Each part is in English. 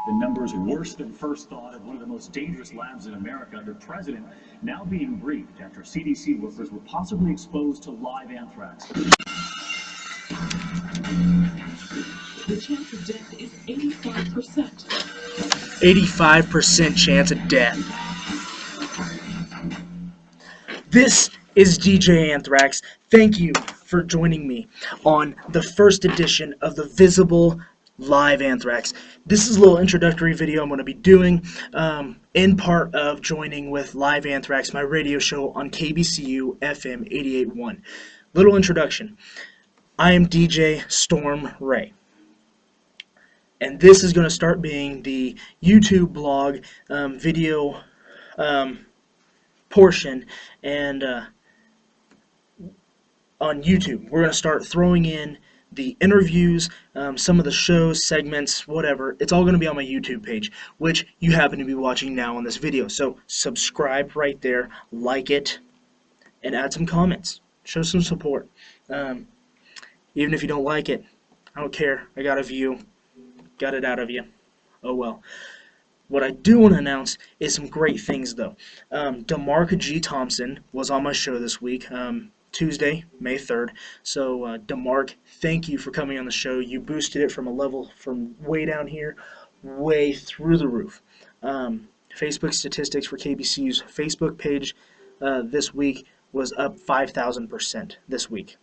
The numbers worse than first thought of one of the most dangerous labs in America. The president now being briefed after CDC workers were possibly exposed to live anthrax. The chance of death is 85%. 85% chance of death. This is DJ Anthrax. Thank you for joining me on the first edition of the Visible Live Anthrax. This is a little introductory video I'm going to be doing in part of joining with Live Anthrax, my radio show on KBCU FM 88.1. Little introduction. I am DJ Storm Ray. And this is going to start being the YouTube blog video portion, and on YouTube we're going to start throwing in the interviews, some of the shows, segments, whatever. It's all going to be on my YouTube page, which you happen to be watching now on this video. So subscribe right there, like it, and add some comments. Show some support. Even if you don't like it, I don't care. I got a view. Got it out of you. Oh well. What I do want to announce is some great things, though. DeMark G. Thompson was on my show this week, Tuesday, May 3rd. So, DeMark, thank you for coming on the show. You boosted it from a level from way down here, way through the roof. Facebook statistics for KBCU's Facebook page this week was up 5,000% this week.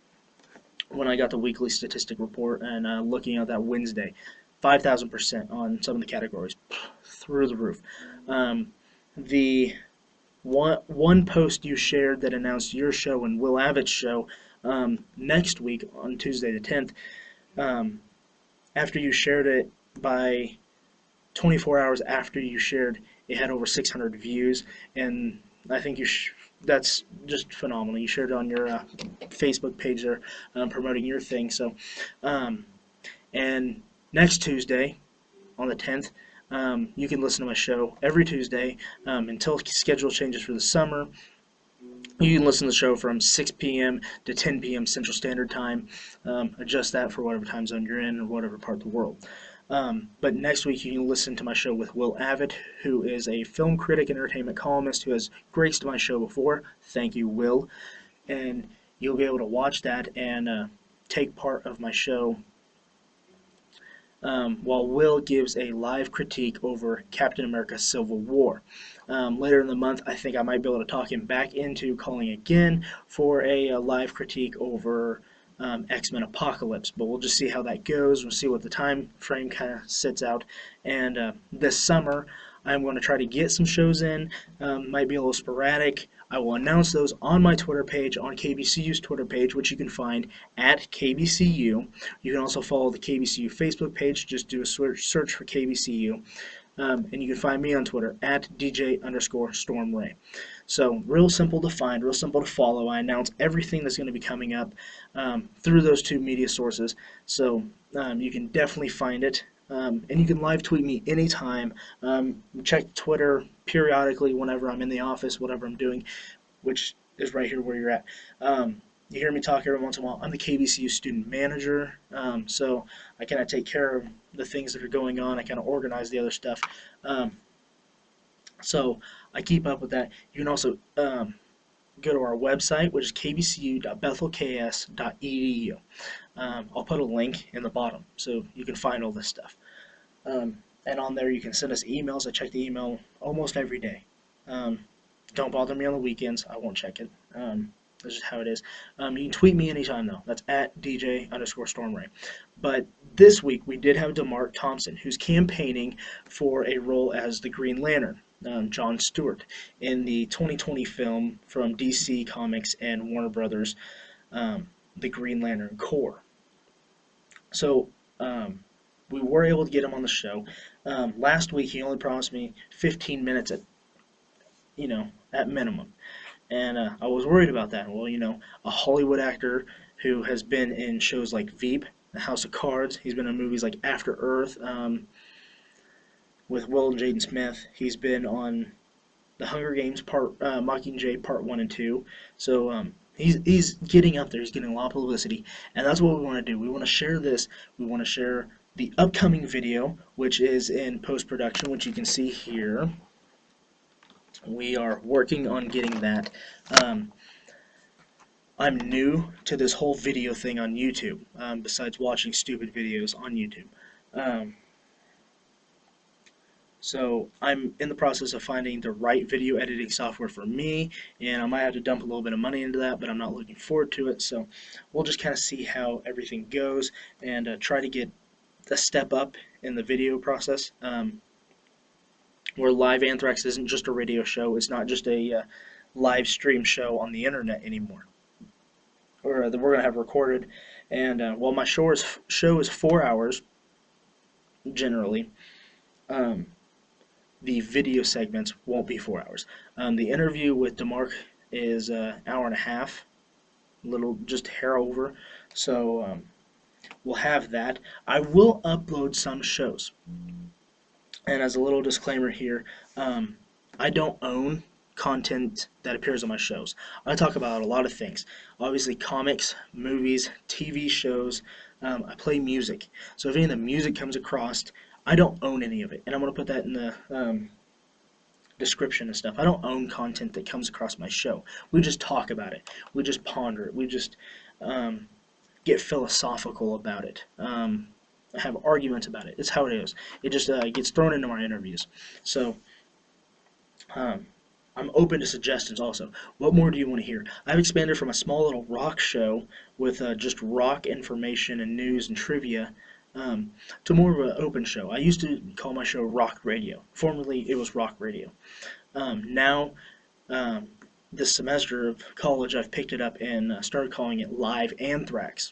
When I got the weekly statistic report and looking at that Wednesday. 5,000% on some of the categories, through the roof. The one post you shared that announced your show and Will Avitt's show next week on Tuesday the 10th, after you shared it, by 24 hours after you shared, it had over 600 views, and I think that's just phenomenal. You shared it on your Facebook page there, promoting your thing. So, and next Tuesday, on the 10th, you can listen to my show every Tuesday until schedule changes for the summer. You can listen to the show from 6 p.m. to 10 p.m. Central Standard Time. Adjust that for whatever time zone you're in or whatever part of the world. But next week you can listen to my show with Will Avitt, who is a film critic and entertainment columnist who has graced my show before. Thank you, Will. And you'll be able to watch that and take part of my show while Will gives a live critique over Captain America Civil War. Later in the month, I think I might be able to talk him back into calling again for a live critique over X-Men Apocalypse, but we'll just see how that goes. We'll see what the time frame kind of sits out. And this summer, I'm going to try to get some shows in. Might be a little sporadic. I will announce those on my Twitter page, on KBCU's Twitter page, which you can find at KBCU. You can also follow the KBCU Facebook page. Just do a search for KBCU. And you can find me on Twitter at DJ_StormRay. So real simple to find, real simple to follow. I announce everything that's going to be coming up through those two media sources. So you can definitely find it. And you can live tweet me anytime. Check Twitter periodically whenever I'm in the office, whatever I'm doing, which is right here where you're at. You hear me talk every once in a while. I'm the KBCU student manager, so I kind of take care of the things that are going on. I kind of organize the other stuff. So I keep up with that. You can also go to our website, which is KBCU.BethelKS.edu. I'll put a link in the bottom so you can find all this stuff. And on there you can send us emails. I check the email almost every day. Don't bother me on the weekends. I won't check it. That's just how it is. You can tweet me anytime though. That's at DJ_StormRay. But this week we did have DeMark Thompson, who's campaigning for a role as the Green Lantern, John Stewart, in the 2020 film from DC Comics and Warner Brothers, The Green Lantern Corps. So we were able to get him on the show. Last week he only promised me 15 minutes at minimum. And I was worried about that. Well, a Hollywood actor who has been in shows like Veep, The House of Cards. He's been in movies like After Earth with Will and Jaden Smith. He's been on The Hunger Games Mockingjay Part 1 and 2. So he's getting up there. He's getting a lot of publicity. And that's what we want to do. We want to share this. We want to share the upcoming video, which is in post-production, which you can see here. We are working on getting that. I'm new to this whole video thing on YouTube, besides watching stupid videos on YouTube. So I'm in the process of finding the right video editing software for me, and I might have to dump a little bit of money into that, but I'm not looking forward to it. So we'll just kind of see how everything goes and try to get a step up in the video process. Where LiveAnthrax isn't just a radio show, it's not just a live stream show on the internet anymore. Or that we're going to have recorded, and while my show is 4 hours generally, the video segments won't be 4 hours. The interview with DeMark is an hour and a half, little just hair over, so we'll have that. I will upload some shows, and as a little disclaimer here, I don't own content that appears on my shows. I talk about a lot of things. Obviously comics, movies, TV shows, I play music. So if any of the music comes across, I don't own any of it. And I'm going to put that in the description and stuff. I don't own content that comes across my show. We just talk about it. We just ponder it. We just get philosophical about it. Have arguments about it. It's how it is. It just gets thrown into my interviews. So I'm open to suggestions also. What more do you want to hear? I've expanded from a small little rock show with just rock information and news and trivia to more of an open show. I used to call my show Rock Radio. Formerly it was Rock Radio. Now, this semester of college, I've picked it up and started calling it LiveAnthrax.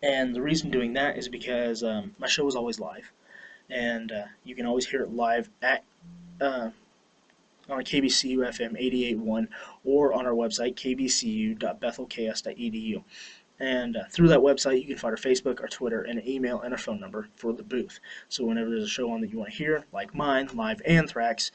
And the reason doing that is because my show is always live. And you can always hear it live at on KBCU.FM 88.1 or on our website, KBCU.BethelKS.edu. And through that website, you can find our Facebook, our Twitter, and an email and a phone number for the booth. So whenever there's a show on that you want to hear, like mine, LiveAnthrax,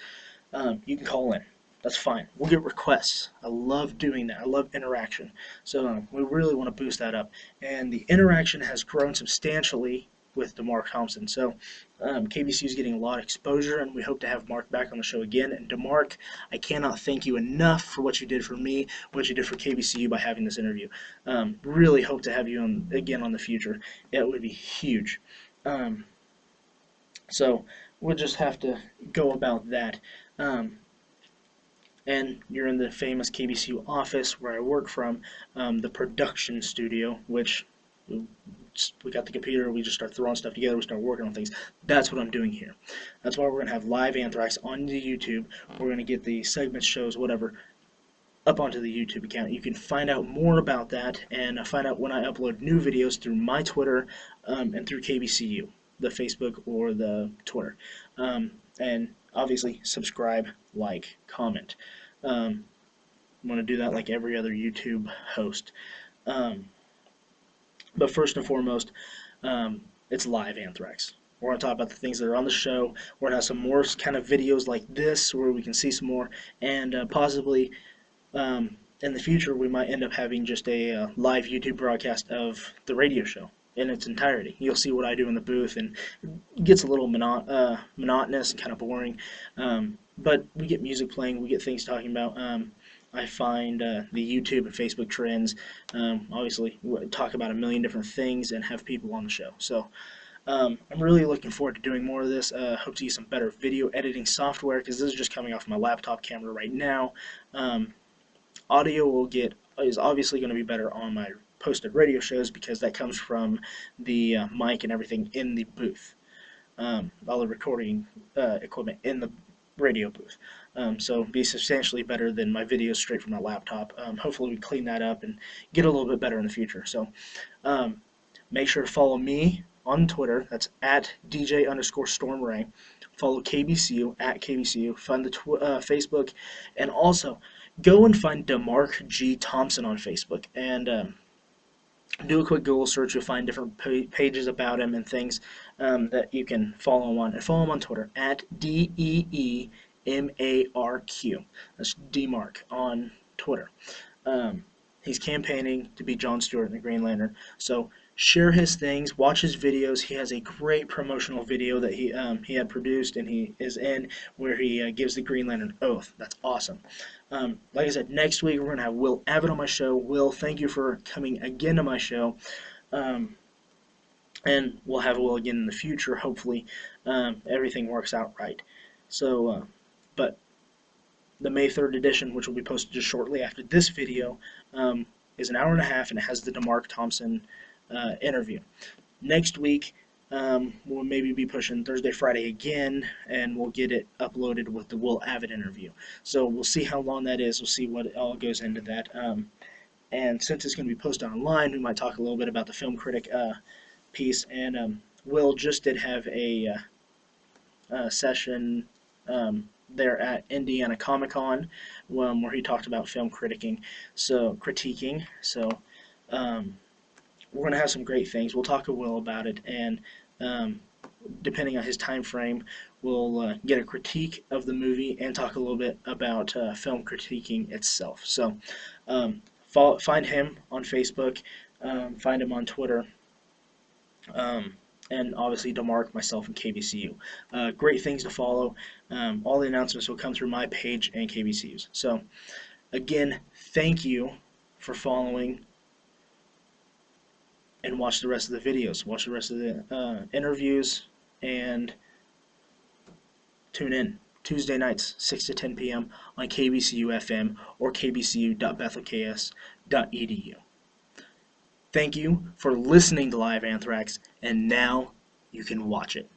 you can call in. That's fine. We'll get requests. I love doing that. I love interaction. So we really want to boost that up. And the interaction has grown substantially with DeMark Thompson. So KBCU is getting a lot of exposure, and we hope to have Mark back on the show again. And DeMark, I cannot thank you enough for what you did for me, what you did for KBCU by having this interview. Really hope to have you on again on the future. It would be huge. So we'll just have to go about that. And you're in the famous KBCU office where I work from, the production studio, which we got the computer, we just start throwing stuff together, we start working on things. That's what I'm doing here. That's why we're going to have LiveAnthrax on the YouTube. We're going to get the segments, shows, whatever, up onto the YouTube account. You can find out more about that and find out when I upload new videos through my Twitter and through KBCU, the Facebook or the Twitter. And obviously subscribe, like, comment. I'm going to do that like every other YouTube host. But first and foremost, it's LiveAnthrax. We're going to talk about the things that are on the show. We're going to have some more kind of videos like this where we can see some more, and possibly in the future we might end up having just a live YouTube broadcast of the radio show in its entirety. You'll see what I do in the booth, and it gets a little monotonous and kind of boring, but we get music playing, we get things talking about. I find the YouTube and Facebook trends. Obviously, we talk about a million different things and have people on the show. So I'm really looking forward to doing more of this. Hope to use some better video editing software, because this is just coming off my laptop camera right now. Audio is obviously going to be better on my posted radio shows, because that comes from the mic and everything in the booth. All the recording equipment in the radio booth. So be substantially better than my videos straight from my laptop. Hopefully we clean that up and get a little bit better in the future. So make sure to follow me on Twitter. That's at DJ_StormRay. Follow KBCU at KBCU. Find the Facebook, and also go and find DeMark G. Thompson on Facebook, and do a quick Google search. You'll find different pages about him and things that you can follow him on. And follow him on Twitter at DEEMARQ. That's DeMark on Twitter. He's campaigning to be Jon Stewart in the Green Lantern. So share his things, watch his videos. He has a great promotional video that he had produced and he is in, where he gives the Green Lantern oath. That's awesome. Like I said, next week we're going to have Will Avitt on my show. Will, thank you for coming again to my show. And we'll have Will again in the future, hopefully. Everything works out right. So, but the May 3rd edition, which will be posted just shortly after this video, is an hour and a half, and it has the DeMark Thompson interview. Next week, we'll maybe be pushing Thursday, Friday again, and we'll get it uploaded with the Will Avitt interview. So we'll see how long that is. We'll see what all goes into that. And since it's going to be posted online, we might talk a little bit about the film critic piece. And Will just did have a session there at Indiana Comic-Con where he talked about film critiquing. So we're going to have some great things. We'll talk to Will about it, and depending on his time frame, we'll get a critique of the movie and talk a little bit about film critiquing itself. So find him on Facebook, find him on Twitter, and obviously DeMark, myself, and KBCU. Great things to follow. All the announcements will come through my page and KBCU's. So again, thank you for following, and watch the rest of the videos. Watch the rest of the interviews, and tune in Tuesday nights, 6 to 10 p.m. on KBCU.FM or KBCU.BethelKS.edu. Thank you for listening to LiveAnthrax, and now you can watch it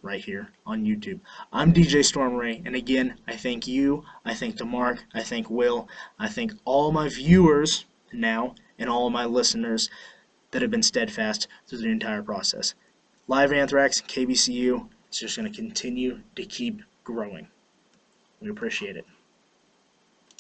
right here on YouTube. I'm DJ Stormray, and again, I thank you, I thank DeMark, I thank Will, I thank all my viewers now, and all my listeners that have been steadfast through the entire process. LiveAnthrax, KBCU, it's just going to continue to keep growing. We appreciate it.